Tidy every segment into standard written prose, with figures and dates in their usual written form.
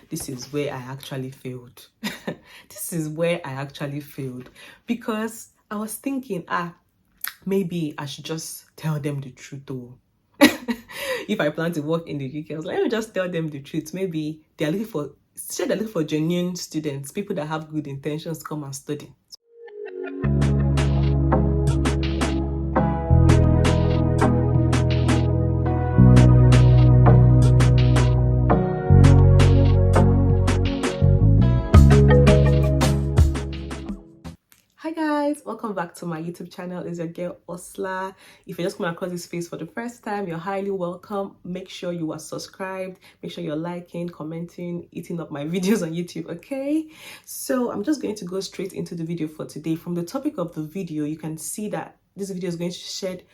this is where I actually failed. This is where I actually failed, because I was thinking, maybe I should just tell them the truth though. If I plan to work in the UK, I was like, let me just tell them the truth. Maybe they're looking for genuine students, people that have good intentions to come and study. Hi guys, welcome back to my YouTube channel. It's your girl Osla. If you're just coming across this face for the first time, you're highly welcome. Make sure you are subscribed, make sure you're liking, commenting, eating up my videos on YouTube, okay? So I'm just going to go straight into the video for today. From the topic of the video, you can see that this video is going to shed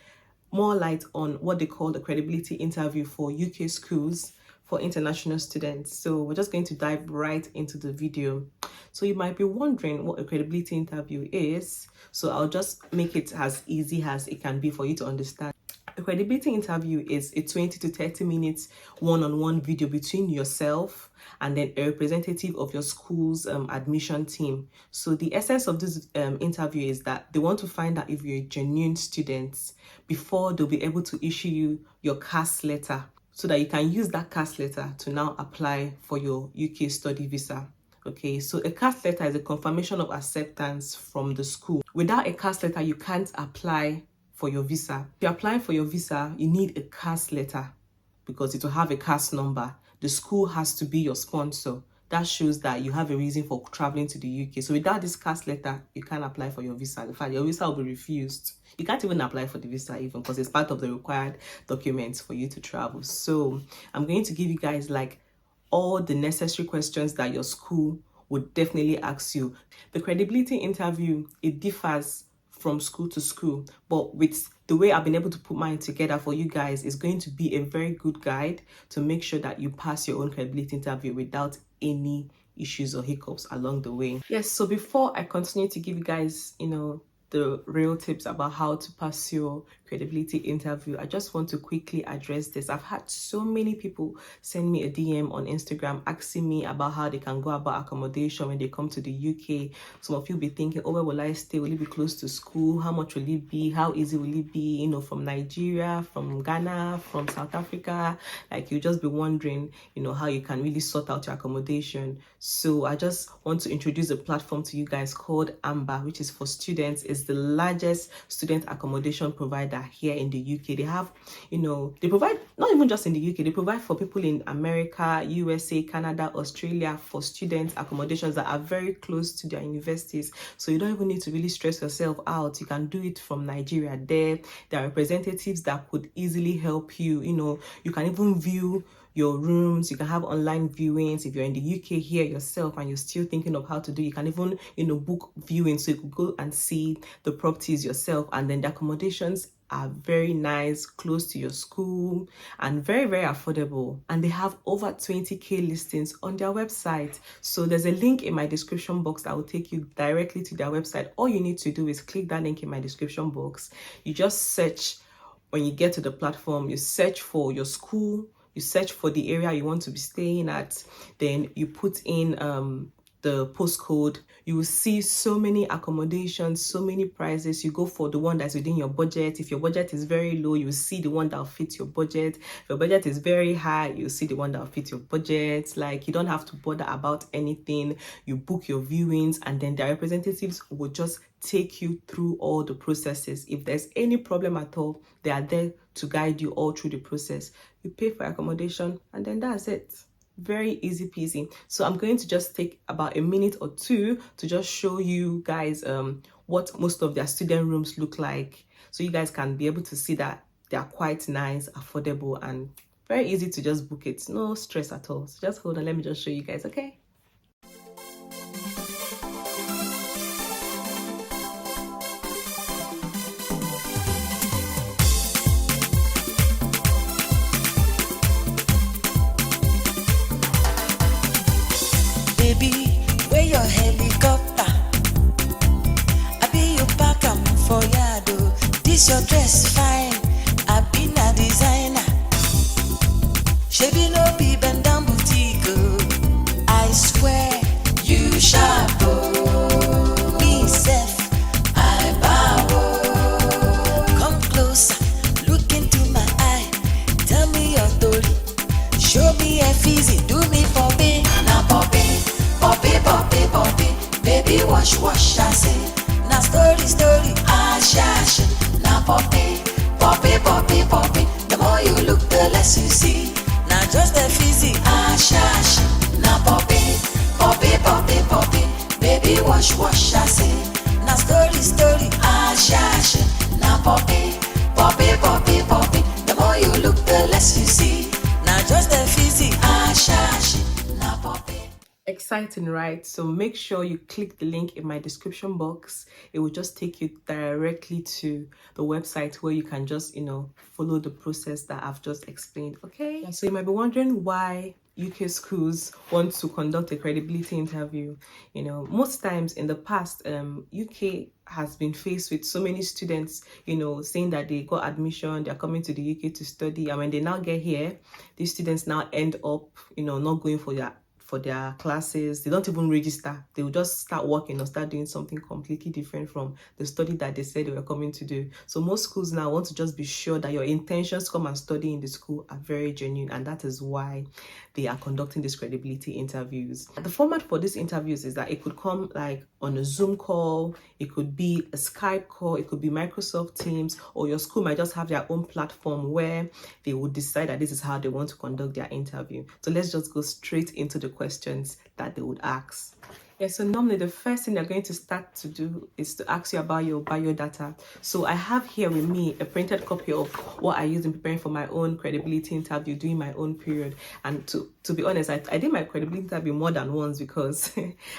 more light on what they call the credibility interview for UK schools for international students. So we're just going to dive right into the video. So you might be wondering what a credibility interview is. So I'll just make it as easy as it can be for you to understand. A credibility interview is a 20 to 30 minutes one-on-one video between yourself and then a representative of your school's admission team. So the essence of this interview is that they want to find out if you're a genuine student before they'll be able to issue you your CAS letter, so that you can use that CAS letter to now apply for your UK study visa. Okay, so a CAS letter is a confirmation of acceptance from the school. Without a CAS letter, you can't apply for your visa. If you're applying for your visa, you need a CAS letter because it will have a CAS number. The school has to be your sponsor. That shows that you have a reason for traveling to the UK. So without this CAS letter, you can't apply for your visa. In fact, your visa will be refused. You can't even apply for the visa even because it's part of the required documents for you to travel. So I'm going to give you guys like all the necessary questions that your school would definitely ask you. The credibility interview, it differs from school to school, but with the way I've been able to put mine together for you guys, is going to be a very good guide to make sure that you pass your own credibility interview without any issues or hiccups along the way. Yes, so before I continue to give you guys, the real tips about how to pass your credibility interview, I just want to quickly address this. I've had so many people send me a DM on Instagram asking me about how they can go about accommodation when they come to the UK. Some of you be thinking, oh, where will I stay? Will it be close to school? How much will it be? How easy will it be? From Nigeria, from Ghana, from South Africa. Like, you just be wondering, how you can really sort out your accommodation. So I just want to introduce a platform to you guys called Amber, which is for students. It's the largest student accommodation provider here in the UK. They have, they provide not even just in the UK, they provide for people in America, USA, Canada, Australia, for students accommodations that are very close to their universities. So you don't even need to really stress yourself out. You can do it from Nigeria. There are representatives that could easily help you. You can even view your rooms. You can have online viewings. If you're in the UK here yourself and you're still thinking of how to do, you can even book viewings, so you could go and see the properties yourself. And then the accommodations are very nice, close to your school, and very, very affordable. And they have over 20k listings on their website. So there's a link in my description box that will take you directly to their website. All you need to do is click that link in my description box. You just search. When you get to the platform, you search for your school, you search for the area you want to be staying at, then you put in the postcode. You will see so many accommodations, so many prices. You go for the one that's within your budget. If your budget is very low, you will see the one that will fit your budget. If your budget is very high, you'll see the one that will fit your budget. Like, you don't have to bother about anything. You book your viewings, and then the representatives will just take you through all the processes. If there's any problem at all, they are there to guide you all through the process. You pay for accommodation, and then that's it. Very easy peasy. So I'm going to just take about a minute or two to just show you guys what most of their student rooms look like, so you guys can be able to see that they are quite nice, affordable, and very easy to just book it. No stress at all. So just hold on, let me just show you guys, okay? Baby, where your helicopter? I be you pack 'em for yard. This your dress fine. I be a designer. Shebi no be bend down boutique. wash, I say. Na story, ash, na poppy. The more you look, the less you see. Na just the physique, ash, na poppy. Baby, wash, I say. Na story, ash, na poppy. The more you look, the less you see. Na just the physique, ash, na poppy. Exciting, right? So make sure you click the link in my description box. It will just take you directly to the website where you can just, follow the process that I've just explained. Okay, so you might be wondering why UK schools want to conduct a credibility interview. Most times in the past, UK has been faced with so many students, saying that they got admission, they're coming to the UK to study, and when they now get here, these students now end up, not going for their classes. They don't even register. They will just start working or start doing something completely different from the study that they said they were coming to do. So most schools now want to just be sure that your intentions to come and study in the school are very genuine, and that is why they are conducting these credibility interviews. The format for these interviews is that it could come like on a Zoom call, it could be a Skype call, it could be Microsoft Teams, or your school might just have their own platform where they would decide that this is how they want to conduct their interview. So let's just go straight into the questions that they would ask. Yeah, so normally the first thing they're going to start to do is to ask you about your biodata. So I have here with me a printed copy of what I used in preparing for my own credibility interview during my own period. And to be honest, I did my credibility interview more than once because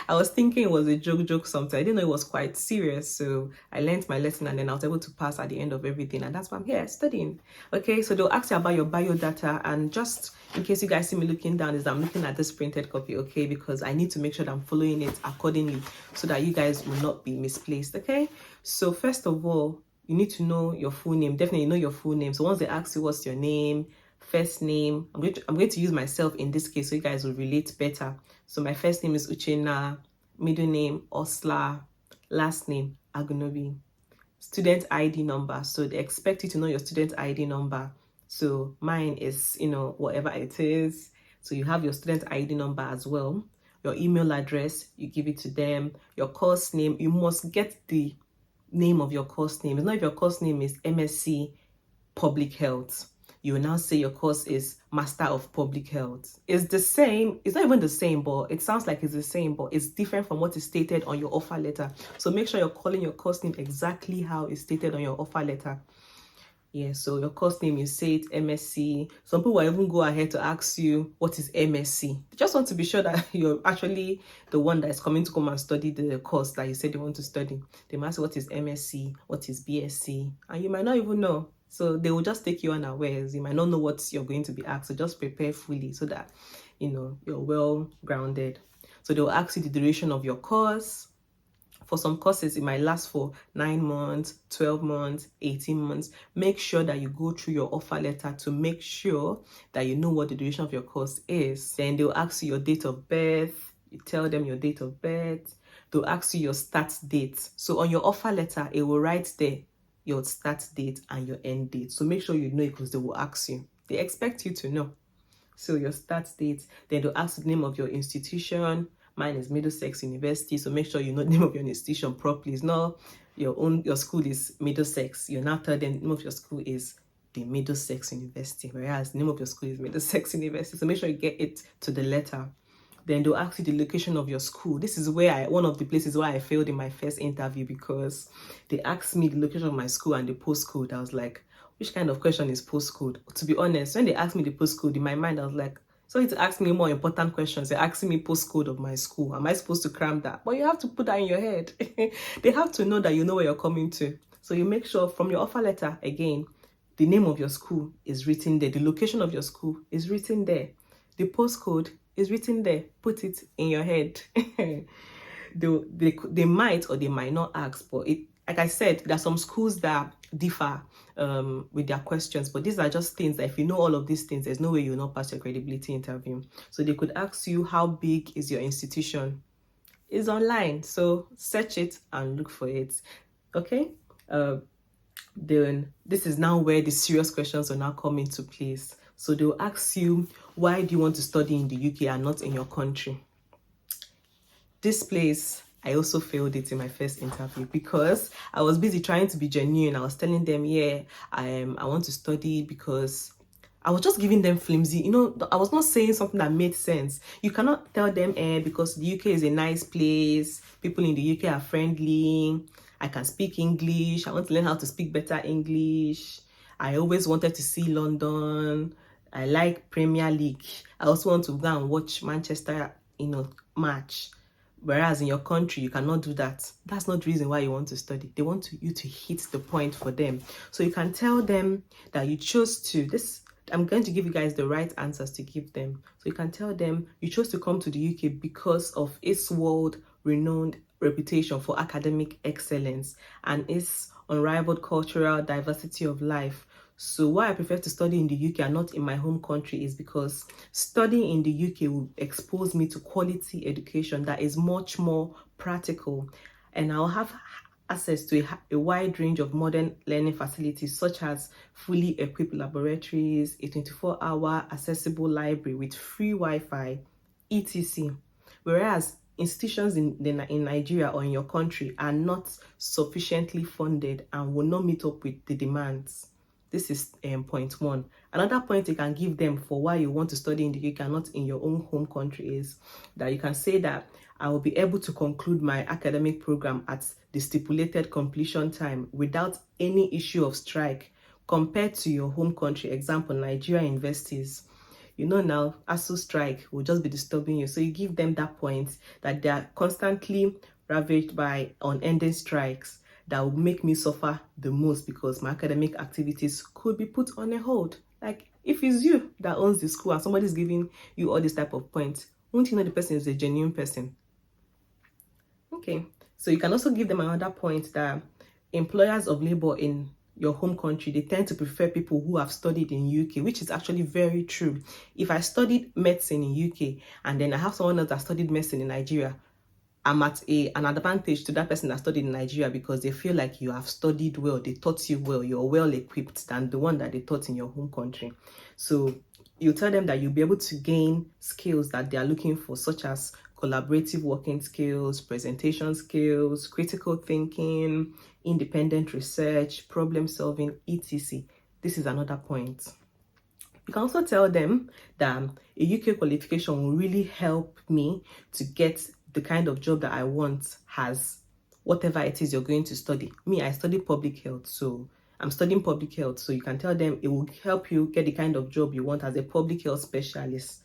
I was thinking it was a joke something. I didn't know it was quite serious. So I learned my lesson and then I was able to pass at the end of everything. And that's why I'm here studying. Okay, so they'll ask you about your biodata, and just in case you guys see me looking down, is I'm looking at this printed copy, okay, because I need to make sure that I'm following it accordingly so that you guys will not be misplaced. Okay, so first of all, you need to know your full name. Definitely know your full name. So once they ask you what's your name, first name, I'm going to use myself in this case so you guys will relate better. So my first name is Uchenna, middle name Osla, last name Agunobi. Student ID number, so they expect you to know your student ID number. So mine is, whatever it is. So you have your student ID number as well. Your email address, you give it to them. Your course name, you must get the name of your course name. It's not if your course name is MSc Public Health. You will now say your course is Master of Public Health. It's the same. It's not even the same, but it sounds like it's the same, but it's different from what is stated on your offer letter. So make sure you're calling your course name exactly how it's stated on your offer letter. Yeah, so your course name, you say it MSc. Some people will even go ahead to ask you, what is MSc? They just want to be sure that you're actually the one that is coming to come and study the course that you said you want to study. They might ask what is MSc, what is BSc, and you might not even know. So they will just take you unawares. You might not know what you're going to be asked. So just prepare fully so that, you're well grounded. So they'll ask you the duration of your course. For some courses, it might last for 9 months, 12 months, 18 months. Make sure that you go through your offer letter to make sure that you know what the duration of your course is. Then they'll ask you your date of birth. You tell them your date of birth. They'll ask you your start date. So on your offer letter, it will write there your start date and your end date. So make sure you know it because they will ask you. They expect you to know. So your start date, then they'll ask the name of your institution. Mine is Middlesex University, so make sure you know the name of your institution properly. It's not your school is Middlesex. You now tell them the name of your school is the Middlesex University, whereas the name of your school is Middlesex University. So make sure you get it to the letter. Then they'll ask you the location of your school. This is where one of the places where I failed in my first interview, because they asked me the location of my school and the postcode. I was like, which kind of question is postcode? To be honest, when they asked me the postcode, in my mind, I was like, sorry to ask me more important questions. They're asking me postcode of my school. Am I supposed to cram that? But you have to put that in your head. They have to know that you know where you're coming to. So you make sure from your offer letter, again, the name of your school is written there. The location of your school is written there. The postcode is written there. Put it in your head. They might or they might not ask, but like I said, there are some schools that differ with their questions, but these are just things that if you know all of these things, there's no way you'll not pass your credibility interview. So they could ask you, how big is your institution? It's online, so search it and look for it. Okay, then this is now where the serious questions will now come into place. So they'll ask you, why do you want to study in the UK and not in your country? This place I also failed it in my first interview because I was busy trying to be genuine. I was telling them, yeah, I want to study because I was just giving them flimsy, I was not saying something that made sense. You cannot tell them, because the UK is a nice place, people in the UK are friendly, I can speak English, I want to learn how to speak better English, I always wanted to see London, I like Premier League, I also want to go and watch Manchester, match. Whereas in your country, you cannot do that. That's not the reason why you want to study. They want you to hit the point for them. So you can tell them that you chose to, I'm going to give you guys the right answers to give them. So you can tell them you chose to come to the UK because of its world-renowned reputation for academic excellence and its unrivaled cultural diversity of life. So why I prefer to study in the UK and not in my home country is because studying in the UK will expose me to quality education that is much more practical, and I'll have access to a wide range of modern learning facilities such as fully equipped laboratories, a 24-hour accessible library with free Wi-Fi, etc. Whereas institutions in Nigeria or in your country are not sufficiently funded and will not meet up with the demands. This is point one. Another point you can give them for why you want to study in the UK and not in your own home country is that you can say that I will be able to conclude my academic program at the stipulated completion time without any issue of strike compared to your home country. Example, Nigeria universities. Now, ASU strike will just be disturbing you. So you give them that point that they are constantly ravaged by unending strikes that will make me suffer the most because my academic activities could be put on a hold. Like, if it's you that owns the school and somebody's giving you all this type of points, won't you know the person is a genuine person? Okay, so you can also give them another point that employers of labor in your home country, they tend to prefer people who have studied in UK, which is actually very true. If I studied medicine in UK and then I have someone else that studied medicine in Nigeria, I'm at an advantage to that person that studied in Nigeria because they feel like you have studied well, they taught you well, you're well equipped than the one that they taught in your home country. So you tell them that you'll be able to gain skills that they are looking for, such as collaborative working skills, presentation skills, critical thinking, independent research, problem solving, etc. This is another point. You can also tell them that a UK qualification will really help me to get the kind of job that I want as whatever it is you're going to study. Me, I study public health, so I'm studying public health. So you can tell them it will help you get the kind of job you want as a public health specialist,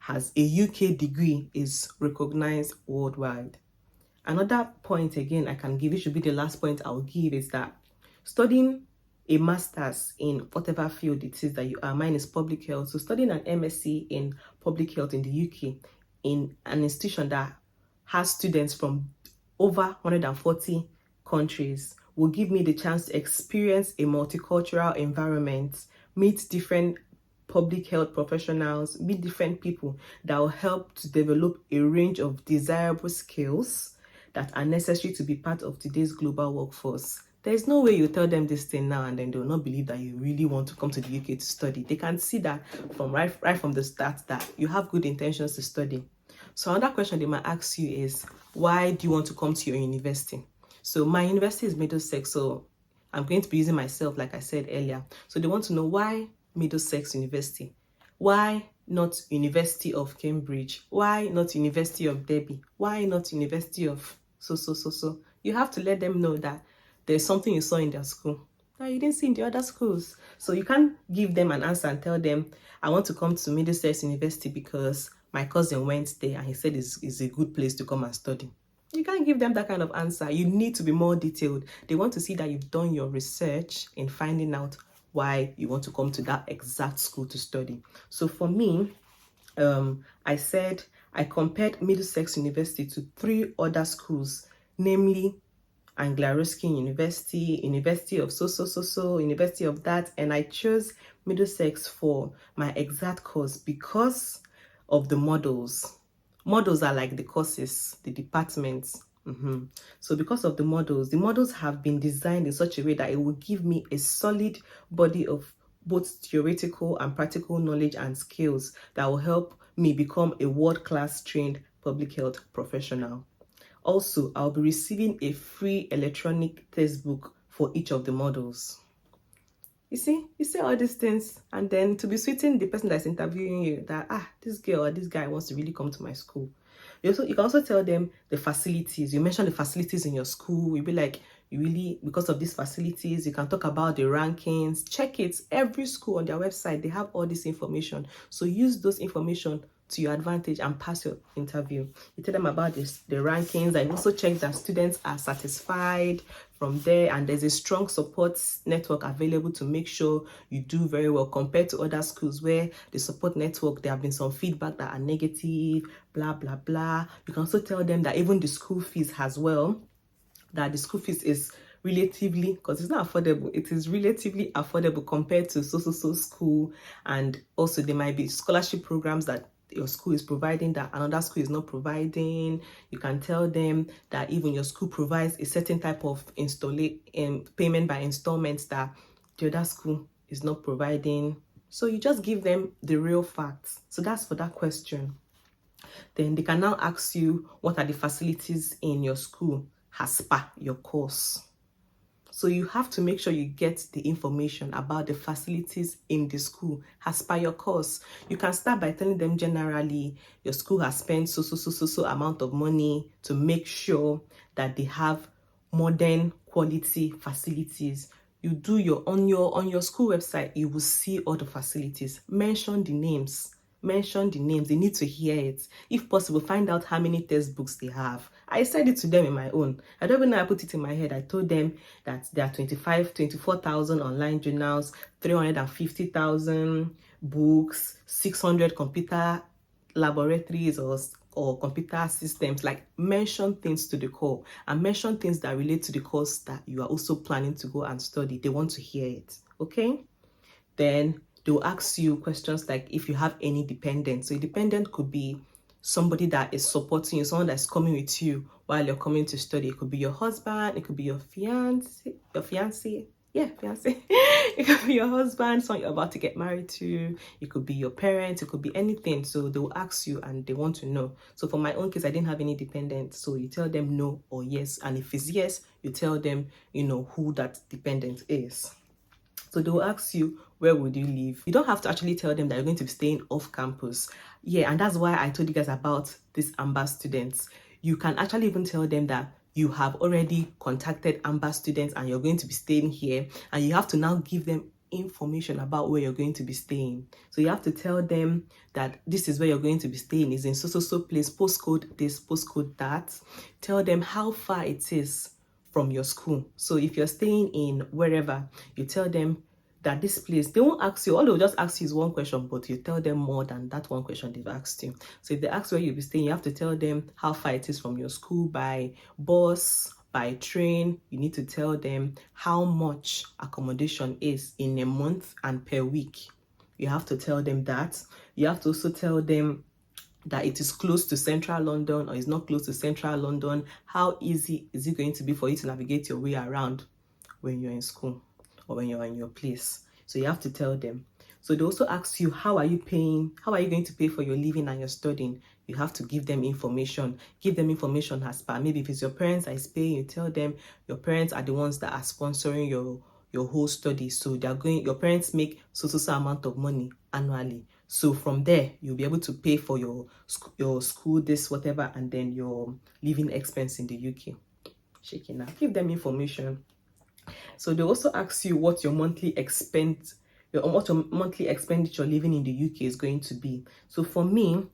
as a UK degree is recognized worldwide. Another point again I can give, it should be the last point I'll give, is that studying a master's in whatever field it is that you are, mine is public health, so studying an MSc in public health in the UK in an institution that has students from over 140 countries will give me the chance to experience a multicultural environment, meet different public health professionals, meet different people that will help to develop a range of desirable skills that are necessary to be part of today's global workforce. There's no way you tell them this thing now and then they will not believe that you really want to come to the UK to study. They can see that from right from the start that you have good intentions to study. So another question they might ask you is, why do you want to come to your university? So my university is Middlesex, so I'm going to be using myself like I said earlier. So they want to know why Middlesex University? Why not University of Cambridge? Why not University of Derby? Why not University of so? You have to let them know that there's something you saw in their school that you didn't see in the other schools. So you can't give them an answer and tell them, I want to come to Middlesex University because my cousin went there and he said it's a good place to come and study. You can't give them that kind of answer. You need to be more detailed. They want to see that you've done your research in finding out why you want to come to that exact school to study. So for me, I said I compared Middlesex University to 3 other schools, namely Anglia-Ruskin University, University of so, University of that, and I chose Middlesex for my exact course because of the models. Models are like the courses, the departments. So because of the models have been designed in such a way that it will give me a solid body of both theoretical and practical knowledge and skills that will help me become a world-class trained public health professional. Also, I'll be receiving a free electronic textbook for each of the models. You see all these things, and then to be sweetening the person that's interviewing you that this girl or this guy wants to really come to my school. You can also tell them the facilities. You mention the facilities in your school. You'll be like, you really, because of these facilities, you can talk about the rankings. Check it. Every school on their website, they have all this information. So use those information to your advantage and pass your interview. You tell them about the rankings, and also check that students are satisfied from there, and there's a strong support network available to make sure you do very well compared to other schools where the support network, there have been some feedback that are negative, blah blah blah. You can also tell them that even the school fees as well, that the school fees is relatively, because it's not affordable, it is relatively affordable compared to so school. And also there might be scholarship programs that your school is providing that another school is not providing. You can tell them that even your school provides a certain type of payment by installments that the other school is not providing. So you just give them the real facts. So that's for that question. Then they can now ask you, what are the facilities in your school as per your course? So you have to make sure you get the information about the facilities in the school as per your course. You can start by telling them generally, your school has spent so amount of money to make sure that they have modern quality facilities. You do on your school website, you will see all the facilities. Mention the names. Mention the names. They need to hear it. If possible, find out how many textbooks they have. I said it to them in my own. I don't even know I put it in my head. I told them that there are 24,000 online journals, 350,000 books, 600 computer laboratories or computer systems. Like, mention things to the core and mention things that relate to the course that you are also planning to go and study. They want to hear it. Okay? Then they'll ask you questions like if you have any dependents. So a dependent could be somebody that is supporting you, someone that's coming with you while you're coming to study. It could be your husband, it could be your fiance. Yeah, fiance. It could be your husband, someone you're about to get married to. It could be your parents. It could be anything. So they will ask you and they want to know. So for my own case, I didn't have any dependents. So you tell them no or yes. And if it's yes, you tell them, who that dependent is. So they will ask you, where would you live? You don't have to actually tell them that you're going to be staying off campus. Yeah, and that's why I told you guys about these AMBA students. You can actually even tell them that you have already contacted AMBA students and you're going to be staying here, and you have to now give them information about where you're going to be staying. So you have to tell them that this is where you're going to be staying, is in so place, postcode this, postcode that. Tell them how far it is from your school. So if you're staying in wherever, you tell them that this place, they won't ask you, all they'll just ask you is one question, but you tell them more than that one question they've asked you. So if they ask where you'll be staying, you have to tell them how far it is from your school by bus, by train. You need to tell them how much accommodation is in a month and per week. You have to tell them that. You have to also tell them that it is close to central London or is not close to central London. How easy is it going to be for you to navigate your way around when you're in school or when you're in your place? So you have to tell them. So they also ask you, how are you going to pay for your living and your studying? You have to give them information. Give them information as per, maybe if it's your parents that is paying, you tell them your parents are the ones that are sponsoring your whole study. So your parents make so amount of money annually. So from there, you'll be able to pay for your school, this, whatever, and then your living expense in the UK. Shaking now. Give them information. So they also ask you what your monthly expenditure living in the UK is going to be. So for me,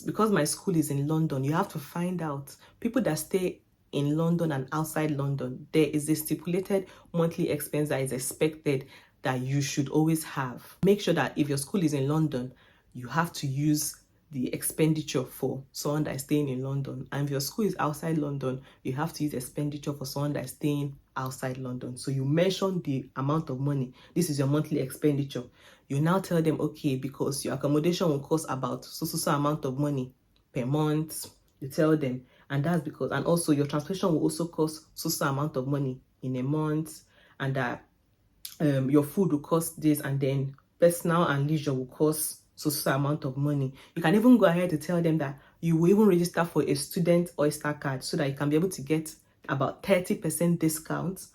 because my school is in London, you have to find out people that stay in London and outside London. There is a stipulated monthly expense that is expected that you should always have. Make sure that if your school is in London, you have to use the expenditure for someone that is staying in London. And if your school is outside London, you have to use expenditure for someone that is staying outside London. So you mention the amount of money. This is your monthly expenditure. You now tell them, okay, because your accommodation will cost about so amount of money per month. You tell them, and that's because, and also your transportation will also cost so amount of money in a month, and that your food will cost this, and then personal and leisure will cost so amount of money. You can even go ahead to tell them that you will even register for a student Oyster card so that you can be able to get about 30% discount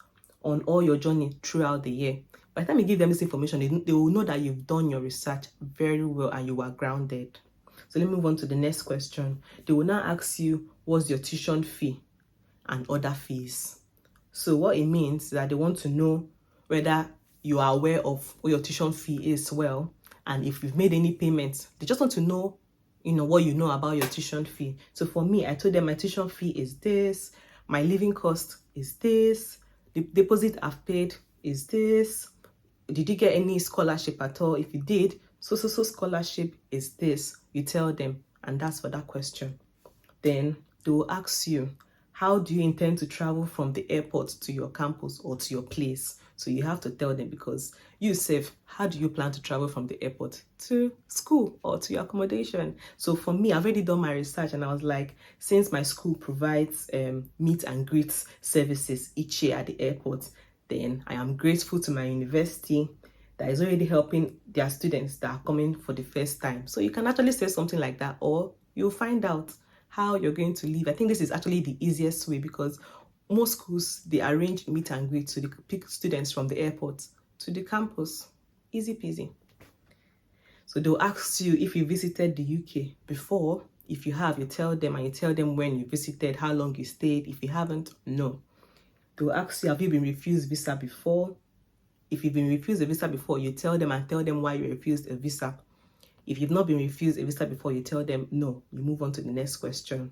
on all your journey throughout the year. By the time you give them this information, they will know that you've done your research very well and you are grounded. So let me move on to the next question. They will now ask you, what's your tuition fee and other fees? So what it means is that they want to know whether you are aware of what your tuition fee is well, and if you've made any payments. They just want to know, what you know about your tuition fee. So for me, I told them my tuition fee is this, my living cost is this, the deposit I've paid is this. Did you get any scholarship at all? If you did, so scholarship is this. You tell them, and that's for that question. Then they will ask you, how do you intend to travel from the airport to your campus or to your place? So you have to tell them, because you safe, how do you plan to travel from the airport to school or to your accommodation? So for me, I've already done my research, and I was like, since my school provides meet and greet services each year at the airport, then I am grateful to my university that is already helping their students that are coming for the first time. So you can actually say something like that, or you'll find out how you're going to leave. I think this is actually the easiest way, because most schools, they arrange meet and greet, so they pick students from the airport to the campus. Easy peasy. So they'll ask you if you visited the UK before. If you have, you tell them, and you tell them when you visited, how long you stayed. If you haven't, no. They'll ask you, have you been refused visa before? If you've been refused a visa before, you tell them, and tell them why you refused a visa. If you've not been refused a visa before, you tell them no. You move on to the next question.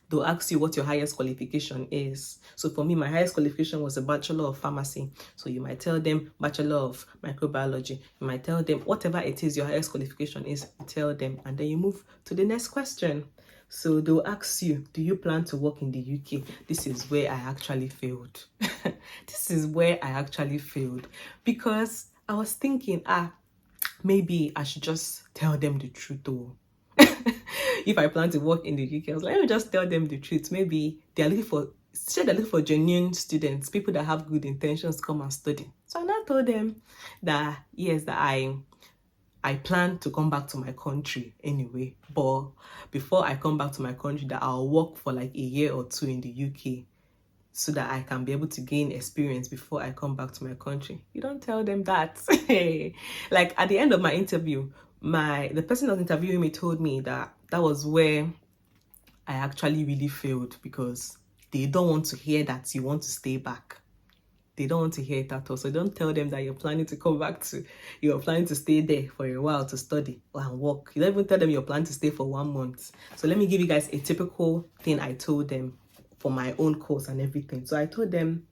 They'll ask you what your highest qualification is. So for me, my highest qualification was a Bachelor of Pharmacy. So you might tell them Bachelor of Microbiology. You might tell them whatever it is your highest qualification is, you tell them, and then you move to the next question. So they'll ask you, do you plan to work in the UK? This is where I actually failed. This is where I actually failed, because I was thinking, maybe I should just tell them the truth though. If I plan to work in the UK, I was like, let me just tell them the truth. Maybe they're looking for genuine students, people that have good intentions to come and study. So I now told them that yes, that I plan to come back to my country anyway, but before I come back to my country, that I'll work for like a year or two in the UK so that I can be able to gain experience before I come back to my country. You don't tell them that. Like at the end of my interview, the person that was interviewing me told me that was where I actually really failed, because they don't want to hear that you want to stay back. They don't want to hear it at all. So don't tell them that you're planning to stay there for a while to study and work. You don't even tell them you're planning to stay for 1 month. So let me give you guys a typical thing I told them for my own course and everything. So I told them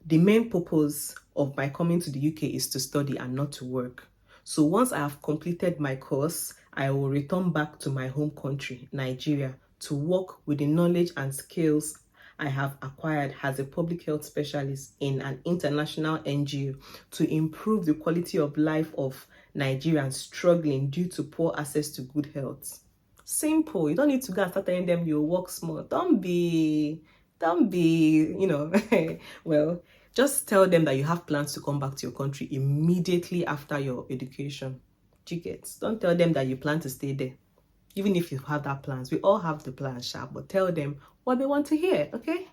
the main purpose of my coming to the UK is to study and not to work. So once I have completed my course, I will return back to my home country, Nigeria, to work with the knowledge and skills I have acquired as a public health specialist in an international NGO to improve the quality of life of Nigerians struggling due to poor access to good health. Simple. You don't need to go and start telling them you work small. Don't be, well, just tell them that you have plans to come back to your country immediately after your education. Do you get? Don't tell them that you plan to stay there. Even if you have that plans, we all have the plans, but tell them what they want to hear, okay?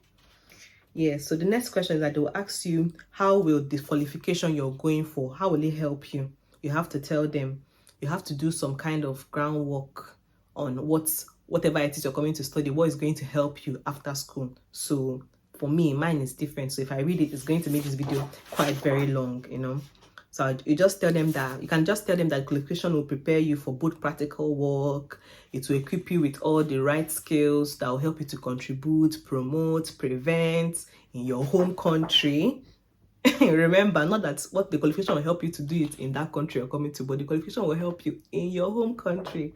Yeah, so the next question is that they will ask you, how will the qualification you're going for, how will it help you? You have to tell them, you have to do some kind of groundwork on whatever it is you're coming to study, what is going to help you after school. So for me, mine is different. So if I read it, it's going to make this video quite very long, So you just tell them that, you can just tell them that qualification will prepare you for both practical work. It will equip you with all the right skills that will help you to contribute, promote, prevent in your home country. Remember, not that what the qualification will help you to do it in that country you're coming to, but the qualification will help you in your home country.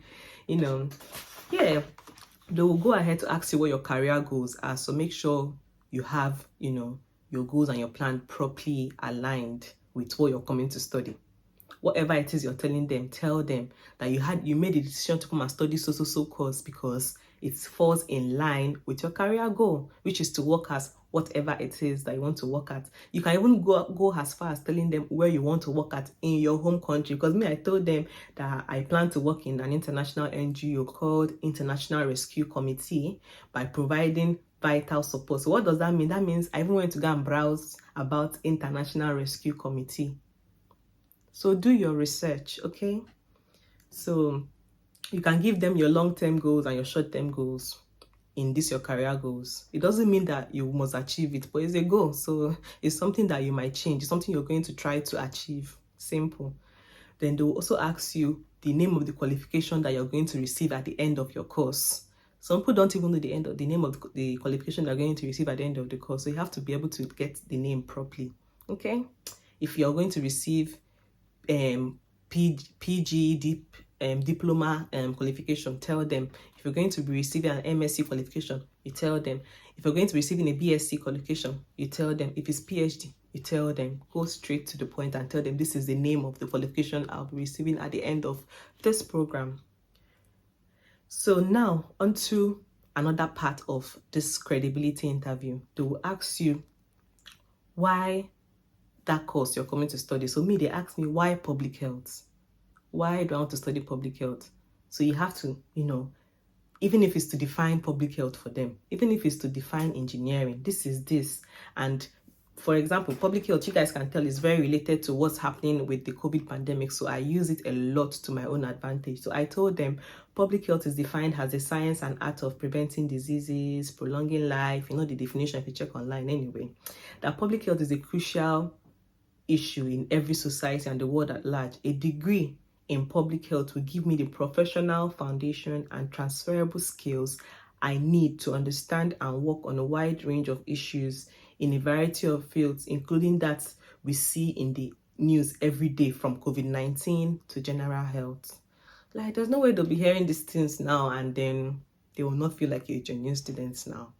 Yeah, they will go ahead to ask you what your career goals are. So make sure you have, your goals and your plan properly aligned with what you're coming to study. Whatever it is you're telling them, tell them that you made a decision to come and study so course because it falls in line with your career goal, which is to work as whatever it is that you want to work at. You can even go as far as telling them where you want to work at in your home country. Because me, I told them that I plan to work in an international NGO called International Rescue Committee by providing vital support. So what does that mean? That means I even went to go and browse about International Rescue Committee. So do your research, okay? So you can give them your long-term goals and your short-term goals in this your career goals. It doesn't mean that you must achieve it, but it's a goal. So it's something that you might change. It's something you're going to try to achieve. Simple. Then they'll also ask you the name of the qualification that you're going to receive at the end of your course. Some people don't even know the name of the qualification they're going to receive at the end of the course. So you have to be able to get the name properly. Okay? If you're going to receive PG diploma qualification, tell them. If you're going to be receiving an MSc qualification, you tell them. If you're going to be receiving a BSc qualification, you tell them. If it's PhD, you tell them. Go straight to the point and tell them this is the name of the qualification I'll be receiving at the end of this program. So now onto another part of this credibility interview. They will ask you why that course you're coming to study. So me, they ask me, why public health? Why do I want to study public health? So you have to, even if it's to define public health for them, even if it's to define engineering, this is this. And for example, public health, you guys can tell, is very related to what's happening with the COVID pandemic. So I use it a lot to my own advantage. So I told them public health is defined as the science and art of preventing diseases, prolonging life. The definition if you check online anyway. That public health is a crucial issue in every society and the world at large. A degree in public health will give me the professional foundation and transferable skills I need to understand and work on a wide range of issues in a variety of fields, including that we see in the news every day, from COVID-19 to general health. Like, there's no way they'll be hearing these things now and then they will not feel like you're a genuine student now.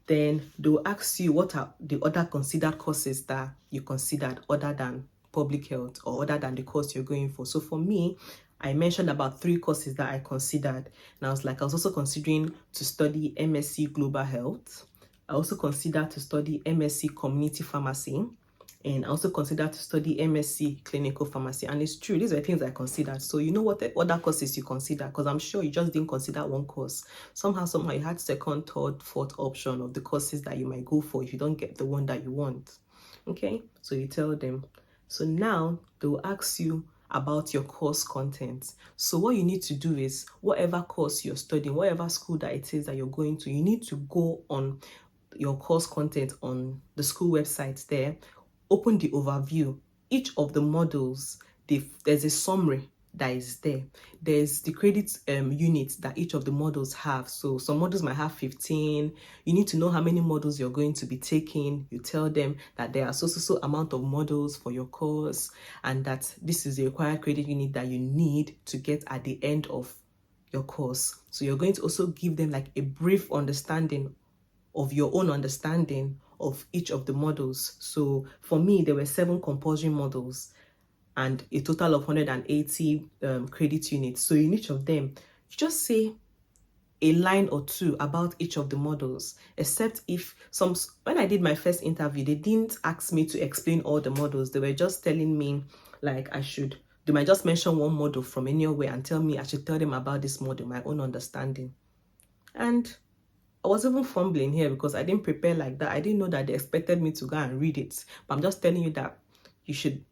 Then they'll ask you what are the other considered courses that you considered other than public health or other than the course you're going for. So for me, I mentioned about 3 courses that I considered. And I was also considering to study MSc Global Health. I also considered to study MSc Community Pharmacy. And I also considered to study MSc Clinical Pharmacy. And it's true, these are things I considered. So you know what other courses you consider, because I'm sure you just didn't consider one course. Somehow you had second, third, fourth option of the courses that you might go for if you don't get the one that you want. Okay, so you tell them. So now they'll ask you about your course content. So what you need to do is, whatever course you're studying, whatever school that it is that you're going to, you need to go on your course content on the school website there. Open the overview. Each of the modules, there's a summary that is there. There's the credit units that each of the modules have. So some modules might have 15. You need to know how many modules you're going to be taking. You tell them that there are so amount of modules for your course, and that this is the required credit unit that you need to get at the end of your course. So you're going to also give them like a brief understanding of your own understanding of each of the modules. So for me, there were 7 compulsory modules and a total of 180 credit units. So in each of them, you just say a line or 2 about each of the models, except if when I did my first interview, they didn't ask me to explain all the models. They were just telling me like they might just mention one model from anywhere and tell me I should tell them about this model, my own understanding. And I was even fumbling here because I didn't prepare like that. I didn't know that they expected me to go and read it. But I'm just telling you that you should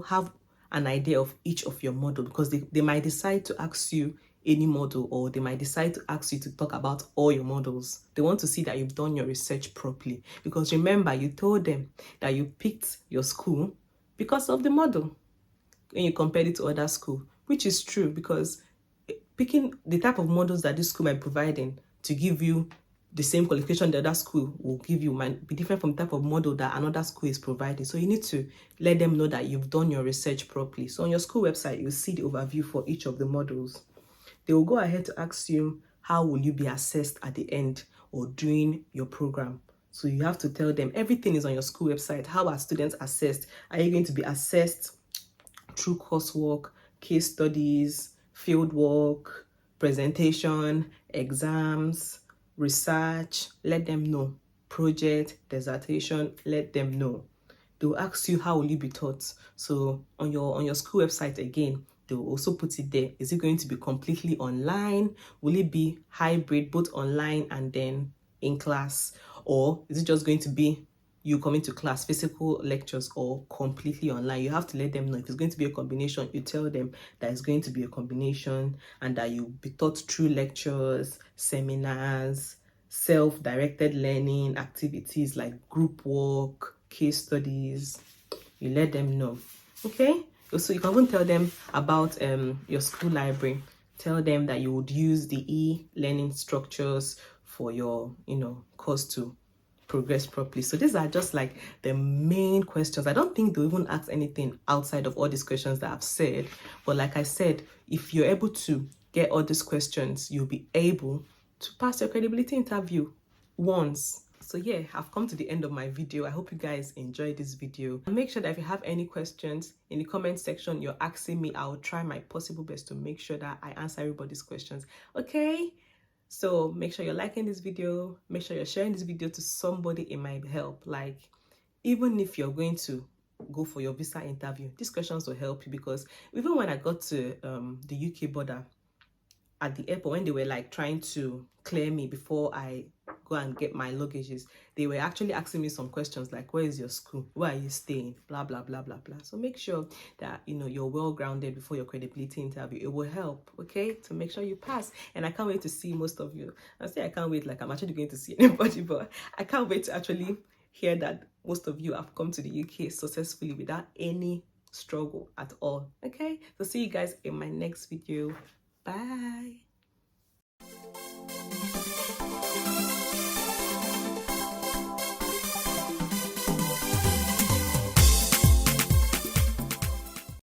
have an idea of each of your model, because they might decide to ask you any model, or they might decide to ask you to talk about all your models. They want to see that you've done your research properly. Because remember, you told them that you picked your school because of the model when you compared it to other school, which is true, because picking the type of models that this school might be providing to give you the same qualification the other school will give you might be different from the type of model that another school is providing. So you need to let them know that you've done your research properly. So on your school website, you'll see the overview for each of the models. They will go ahead to ask you, how will you be assessed at the end or during your program? So you have to tell them everything is on your school website. How are students assessed? Are you going to be assessed through coursework, case studies, field work, presentation, exams, research, let them know. Project, dissertation, let them know. They'll ask you how will you be taught. So on your school website again, they'll also put it there. Is it going to be completely online? Will it be hybrid, both online and then in class? Or is it just going to be you coming to class, physical lectures, or completely online? You have to let them know. If it's going to be a combination, you tell them that it's going to be a combination and that you'll be taught through lectures, seminars, self-directed learning activities like group work, case studies. You let them know. Okay, so you can even tell them about your school library. Tell them that you would use the e-learning structures for your course to progress properly. So these are just like the main questions. I don't think they'll even ask anything outside of all these questions that I've said, but like I said, if you're able to get all these questions, you'll be able to pass your credibility interview once. So yeah, I've come to the end of my video. I hope you guys enjoyed this video. And make sure that if you have any questions in the comment section, you're asking me, I'll try my possible best to make sure that I answer everybody's questions. Okay? So make sure you're liking this video. Make sure you're sharing this video to somebody it might help. Like, even if you're going to go for your visa interview, these questions will help you, because even when I got to the UK border, at the airport, when they were like trying to clear me before I go and get my luggages, they were actually asking me some questions like, where is your school? Where are you staying? Blah, blah, blah, blah, blah. So make sure that, you're well grounded before your credibility interview. It will help, okay, to make sure you pass. And I can't wait to see most of you. I say I can't wait like I'm actually going to see anybody, but I can't wait to actually hear that most of you have come to the UK successfully without any struggle at all. Okay, so see you guys in my next video. Bye.